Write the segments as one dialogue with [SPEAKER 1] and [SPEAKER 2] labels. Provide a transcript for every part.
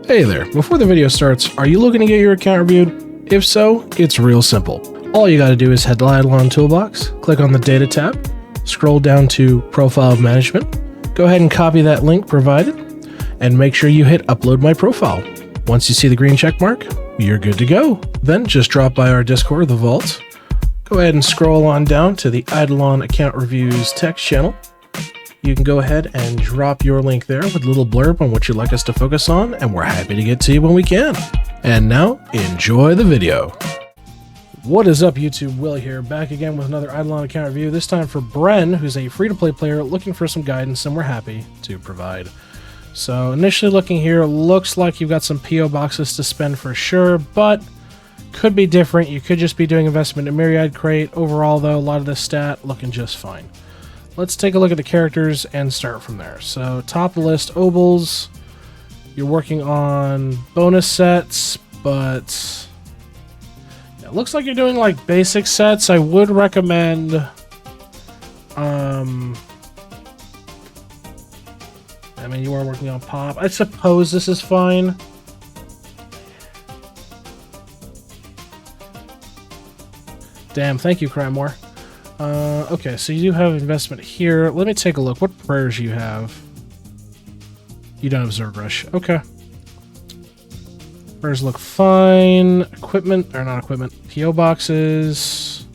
[SPEAKER 1] Hey there, before the video starts, are you looking to get your account reviewed? If so, it's real simple. All you gotta do is head to IdleOn toolbox, click on the data tab, scroll down to profile management, go ahead and copy that link provided, and make sure you hit upload my profile. Once you see the green check mark, you're good to go. Then just drop by our Discord, The Vault, go ahead and scroll on down to the IdleOn account reviews text channel. You can go ahead and drop your link there with a little blurb on what you'd like us to focus on, and we're happy to get to you when we can. And now, enjoy the video. What is up, YouTube? Will here, back again with another IdleOn account review, this time for Bren, who's a free-to-play player looking for some guidance, and we're happy to provide. So, initially looking here, looks like you've got some PO boxes to spend for sure, but could be different. You could just be doing investment in Myriad Crate. Overall, though, a lot of this stat looking just fine. Let's take a look at the characters and start from there. So, top of the list, Obols. You're working on bonus sets, but it looks like you're doing like basic sets. I would recommend I mean, you are working on pop. I suppose this is fine. Damn, thank you, Crymore. Okay, so you do have investment here. Let me take a look. What prayers you have? You don't have Zerg Rush. Okay. Prayers look fine. Equipment, or not equipment. PO boxes.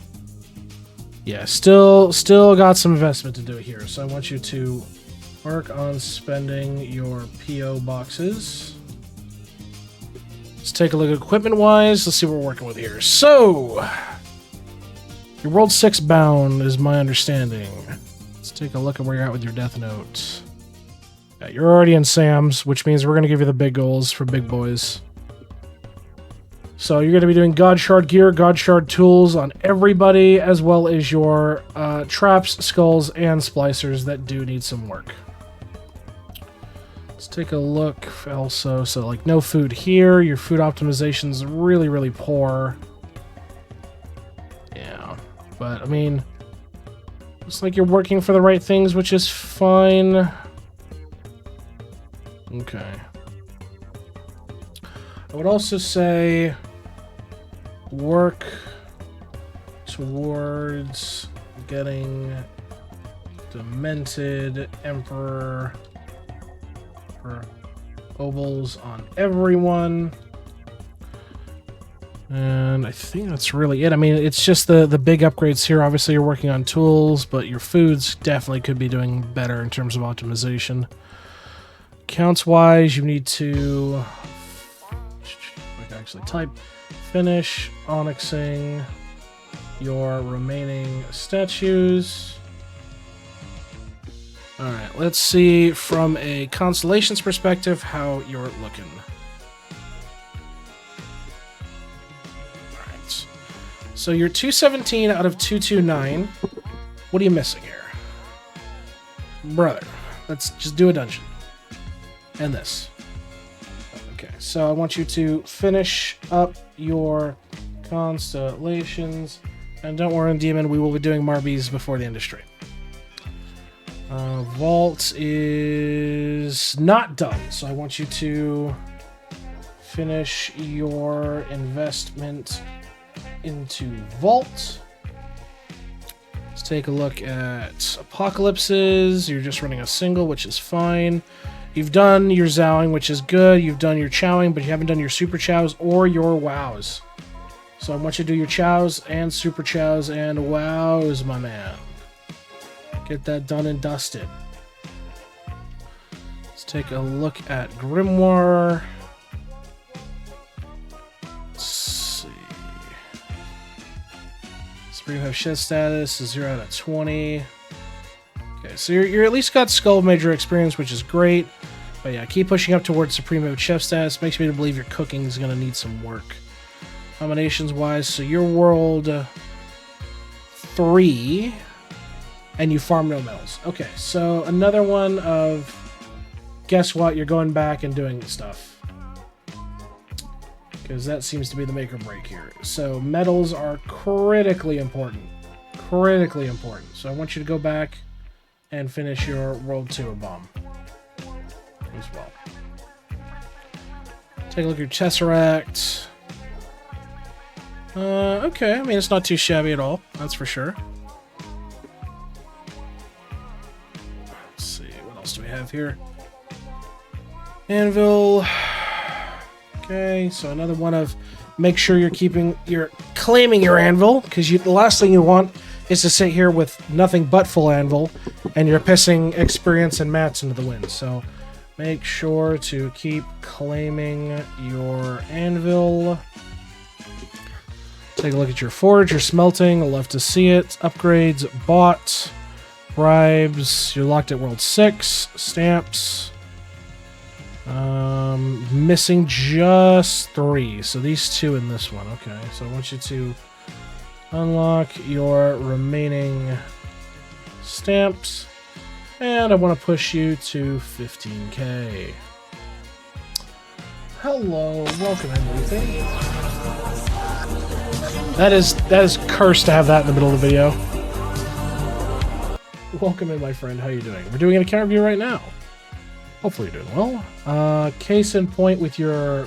[SPEAKER 1] Yeah, still got some investment to do here. So I want you to work on spending your PO boxes. Let's take a look at equipment-wise. Let's see what we're working with here. So, you're World 6 bound, is my understanding. Let's take a look at where you're at with your Death Note. Yeah, you're already in Sam's, which means we're going to give you the big goals for big boys. So you're going to be doing Godshard Gear, Godshard Tools on everybody, as well as your traps, skulls, and splicers that do need some work. Let's take a look also. So, like, no food here. Your food optimization is really, really poor. But, I mean, looks like you're working for the right things, which is fine. Okay. I would also say work towards getting Demented, Emperor, or Obols on everyone. And I think that's really it. I mean, it's just the big upgrades here. Obviously, you're working on tools, but your foods definitely could be doing better in terms of optimization. Counts-wise, you need to actually type finish Onyxing your remaining statues. All right, let's see from a Constellations perspective how you're looking. So you're 217 out of 229. What are you missing here? Brother, let's just do a dungeon. And this. Okay, so I want you to finish up your Constellations. And don't worry, Demon, we will be doing Marbies before the end of stream. Vault is not done, so I want you to finish your investment into Vault. Let's take a look at Apocalypses. You're just running a single, which is fine. You've done your Zowing, which is good. You've done your Chowing, but you haven't done your Super Chows or your Wows. So I want you to do your Chows and Super Chows and Wows, my man. Get that done and dusted. Let's take a look at Grimoire. You have shed status is 0 out of 20. Okay, so you're at least got Skull Major experience, which is great. But yeah, keep pushing up towards Supreme Chef status. Makes me believe your cooking is going to need some work. Combinations wise, so you're World 3, and you farm no metals. Okay, so another one of, guess what? You're going back and doing stuff. Because that seems to be the make or break here. So metals are critically important. Critically important. So I want you to go back and finish your World 2 Abom as well. Take a look at your Tesseract. Okay, I mean, it's not too shabby at all, that's for sure. Let's see, what else do we have here? Anvil. Okay, so another one of make sure you're claiming your anvil, because the last thing you want is to sit here with nothing but full anvil, and you're pissing experience and mats into the wind. So make sure to keep claiming your anvil. Take a look at your forge, your smelting. I'll love to see it. Upgrades, bought, bribes. You're locked at World 6. Stamps. Missing just 3. So these 2 in this one. Okay, so I want you to unlock your remaining stamps. And I want to push you to 15k. Hello, welcome in, Ethan. That is cursed to have that in the middle of the video. Welcome in, my friend. How you doing? We're doing an account review right now. Hopefully you're doing well. Case in point with your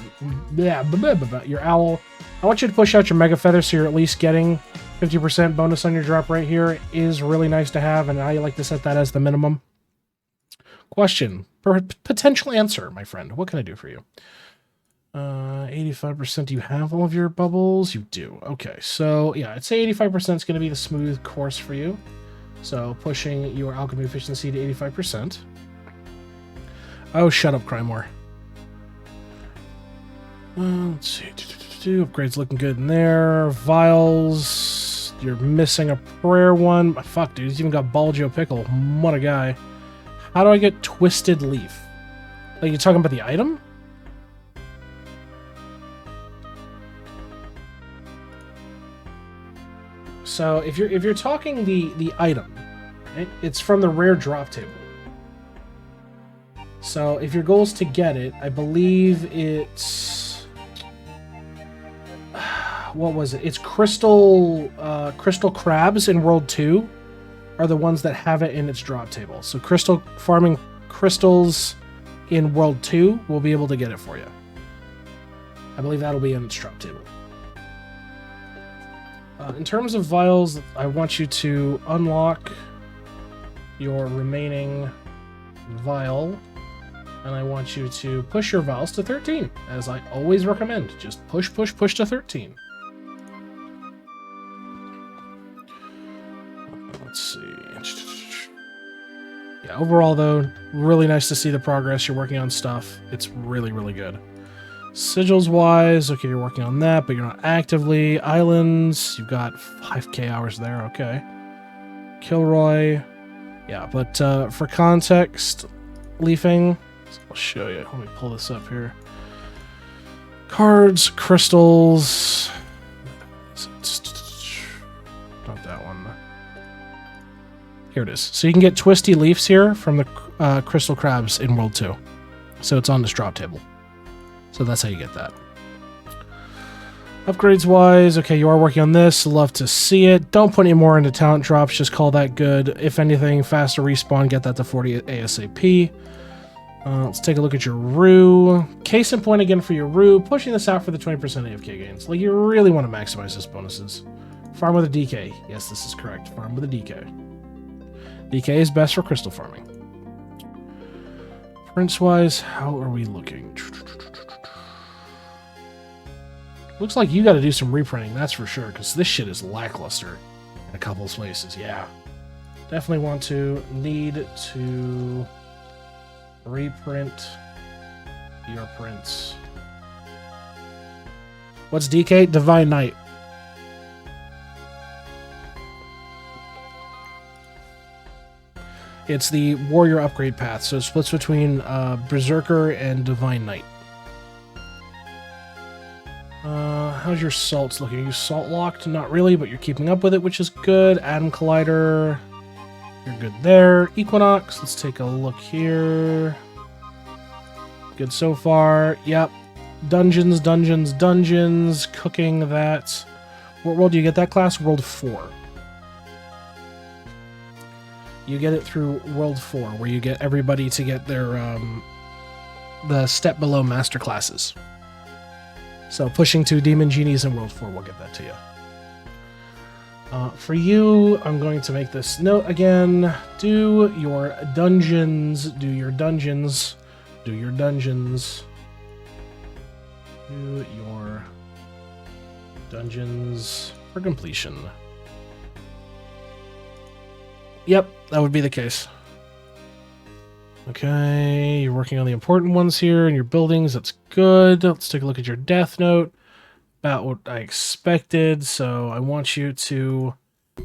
[SPEAKER 1] owl. I want you to push out your mega feather so you're at least getting 50% bonus on your drop right here. It is really nice to have, and I like to set that as the minimum. Question. Potential answer, my friend. What can I do for you? 85%. Do you have all of your bubbles? You do. Okay, so yeah, I'd say 85% is going to be the smooth course for you. So pushing your alchemy efficiency to 85%. Oh, shut up, Crymore. Let's see. Upgrades looking good in there. Vials. You're missing a prayer one. Fuck, dude. He's even got Baljo Pickle. What a guy. How do I get Twisted Leaf? Like, you're talking about the item? So, if you're talking the item, it's from the rare drop table. So, if your goal is to get it, I believe it's... What was it? It's crystal crabs in World 2 are the ones that have it in its drop table. So farming crystals in World 2 will be able to get it for you. I believe that'll be in its drop table. In terms of vials, I want you to unlock your remaining vial. And I want you to push your vials to 13, as I always recommend. Just push to 13. Let's see. Yeah, overall, though, really nice to see the progress. You're working on stuff. It's really, really good. Sigils-wise, okay, you're working on that, but you're not actively. Islands, you've got 5k hours there, okay. Kilroy, yeah, but for context, leafing... I'll show you. Let me pull this up here. Cards, crystals. Not that one. Here it is. So you can get twisty leaves here from the crystal crabs in World 2. So it's on this drop table. So that's how you get that. Upgrades wise, okay, you are working on this. Love to see it. Don't put any more into talent drops. Just call that good. If anything, faster respawn. Get that to 40 ASAP. Let's take a look at your Rue. Case in point again for your Rue, pushing this out for the 20% AFK gains. Like, you really want to maximize this bonuses. Farm with a DK. Yes, this is correct. Farm with a DK. DK is best for crystal farming. Prince-wise, how are we looking? Looks like you got to do some reprinting, that's for sure, because this shit is lackluster in a couple of places. Yeah. Definitely need to... reprint your prints. What's DK? Divine Knight. It's the warrior upgrade path, so it splits between Berserker and Divine Knight. How's your salts looking? Are you salt locked? Not really, but you're keeping up with it, which is good. Atom Collider. You're good there. Equinox. Let's take a look here. Good so far. Yep. Dungeons. Cooking that. What world do you get that class? World 4. You get it through World 4, where you get everybody to get their the step below master classes. So pushing 2 Demon Genies in World 4 will get that to you. For you, I'm going to make this note again. Do your dungeons. Do your dungeons. Do your dungeons. Do your dungeons for completion. Yep, that would be the case. Okay, you're working on the important ones here in your buildings. That's good. Let's take a look at your death note. About what I expected. So I want you to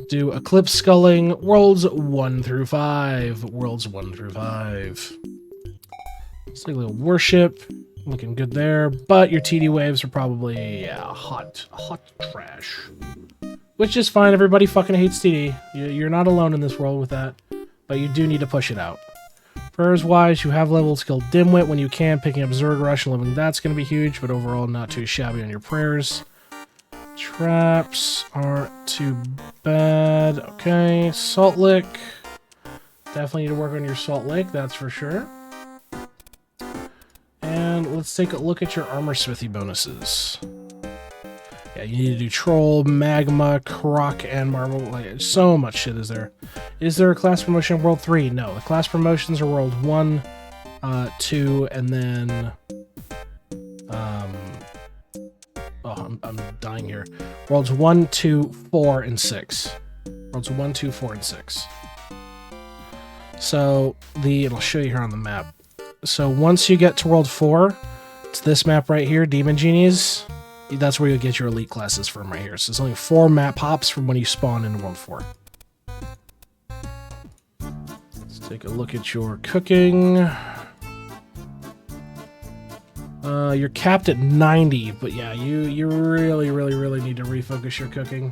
[SPEAKER 1] do Eclipse Sculling, Worlds 1 through 5. Worlds 1 through 5. Let's take a little Worship. Looking good there. But your TD waves are probably, yeah, hot trash. Which is fine. Everybody fucking hates TD. You're not alone in this world with that. But you do need to push it out. Prayers-wise, you have leveled skill Dimwit when you can. Picking up Zerg Rush and leveling that's going to be huge, but overall not too shabby on your prayers. Traps aren't too bad. Okay, Salt Lick. Definitely need to work on your Salt Lick, that's for sure. And let's take a look at your Armor Smithy bonuses. Yeah, you need to do Troll, Magma, Croc, and Marble. Like, so much shit is there. Is there a class promotion in World 3? No. The class promotions are World 1, 2, and then... Oh, I'm dying here. Worlds 1, 2, 4, and 6. Worlds 1, 2, 4, and 6. So, it'll show you here on the map. So, once you get to World 4, it's this map right here, Demon Genies. That's where you'll get your elite classes from right here. So there's only 4 map hops from when you spawn in World 4. Let's take a look at your cooking. You're capped at 90, but yeah, you really need to refocus your cooking.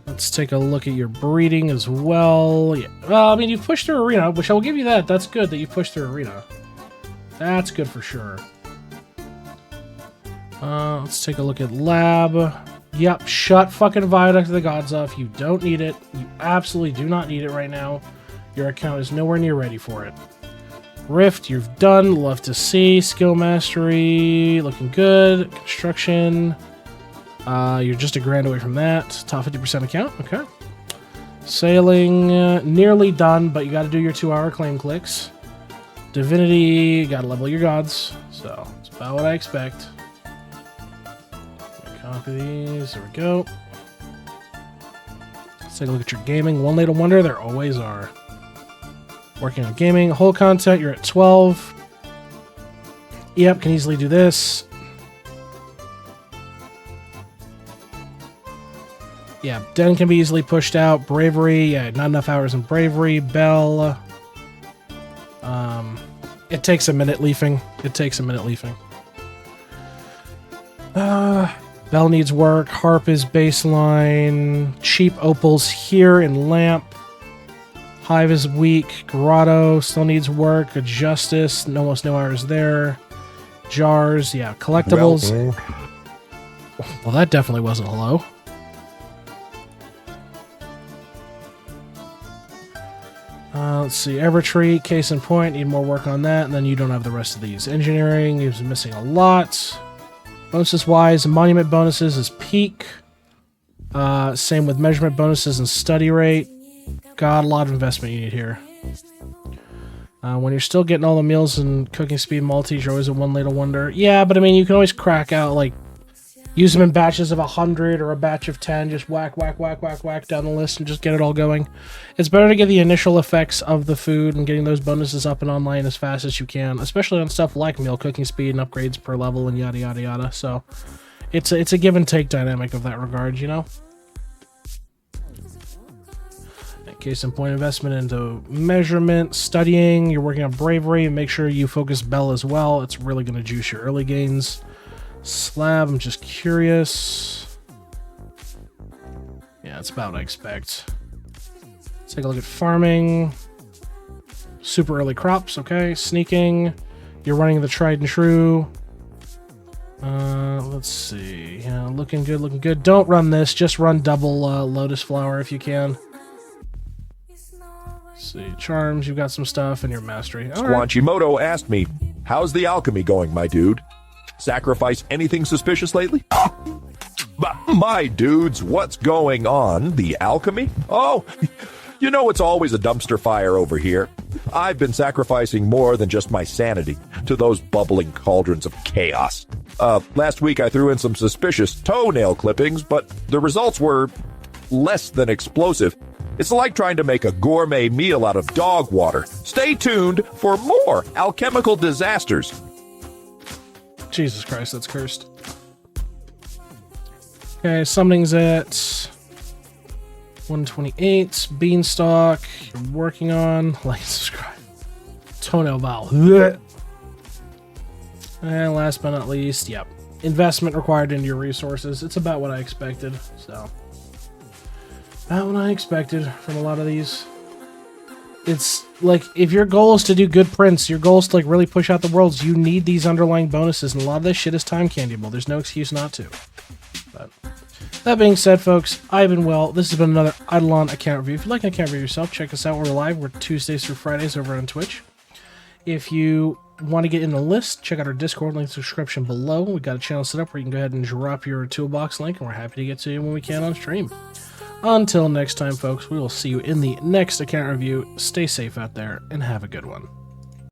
[SPEAKER 1] Let's take a look at your breeding as well. Yeah. Well, I mean, you've pushed through Arena, which I will give you that. That's good that you pushed through Arena. That's good for sure. Let's take a look at Lab. Yep, shut fucking Viaduct of the Gods off. You don't need it. You absolutely do not need it right now. Your account is nowhere near ready for it. Rift, you've done. Love to see. Skill Mastery, looking good. Construction. You're just $1,000 away from that. Top 50% account. Okay. Sailing, nearly done, but you got to do your 2-hour claim clicks. Divinity, got to level your gods. So, it's about what I expect. Copy these. There we go. Let's take a look at your gaming. One Little Wonder, there always are. Working on gaming. Whole content, you're at 12. Yep, can easily do this. Yeah, Den can be easily pushed out. Bravery, yeah, not enough hours in Bravery. Bell. It takes a minute leafing. It takes a minute leafing. Bell needs work. Harp is baseline. Cheap Opals here in Lamp. Hive is weak. Grotto still needs work. Justice, almost no hours there. Jars, yeah. Collectibles. Well, that definitely wasn't hello. Let's see. Evertree, case in point. Need more work on that. And then you don't have the rest of these. Engineering is missing a lot. Bonuses-wise, monument bonuses is peak. Same with measurement bonuses and study rate. Got a lot of investment you need here. When you're still getting all the meals and cooking speed multis, you're always a One Little Wonder. Yeah, but I mean, you can always crack out, like, use them in batches of 100 or a batch of 10. Just whack down the list and just get it all going. It's better to get the initial effects of the food and getting those bonuses up and online as fast as you can, especially on stuff like meal cooking speed and upgrades per level and yada yada yada. So it's a give and take dynamic of that regard, you know. Case in point, investment into measurement, studying. You're working on bravery, and make sure you focus Bell as well. It's really going to juice your early gains. Slab, I'm just curious. Yeah, it's about what I expect. Let's take a look at farming. Super early crops, okay. Sneaking. You're running the tried and true. Let's see. Yeah, looking good, looking good. Don't run this. Just run double Lotus Flower if you can. Let's see. Charms, you've got some stuff, and your mastery. All right.
[SPEAKER 2] Squanchimoto asked me, how's the alchemy going, my dude? Sacrifice anything suspicious lately? My dudes, what's going on? The alchemy? Oh, you know it's always a dumpster fire over here. I've been sacrificing more than just my sanity to those bubbling cauldrons of chaos. Last week I threw in some suspicious toenail clippings, but the results were less than explosive. It's like trying to make a gourmet meal out of dog water. Stay tuned for more alchemical disasters.
[SPEAKER 1] Jesus Christ, that's cursed. Okay, summoning's at 128. Beanstalk, you're working on. Like and subscribe. Toenail valve. And last but not least, yep. Investment required into your resources. It's about what I expected, so. About what I expected from a lot of these. It's like, if your goal is to do good prints, your goal is to like really push out the worlds, you need these underlying bonuses, and a lot of this shit is time candyable. There's no excuse not to. But that being said, folks, I've been well. This has been another IdleOn account review. If you'd like an account review yourself, check us out. We're live. We're Tuesdays through Fridays over on Twitch. If you want to get in the list, check out our Discord link in the description below. We've got a channel set up where you can go ahead and drop your toolbox link, and we're happy to get to you when we can on stream. Until next time, folks, we will see you in the next account review. Stay safe out there, and have a good one.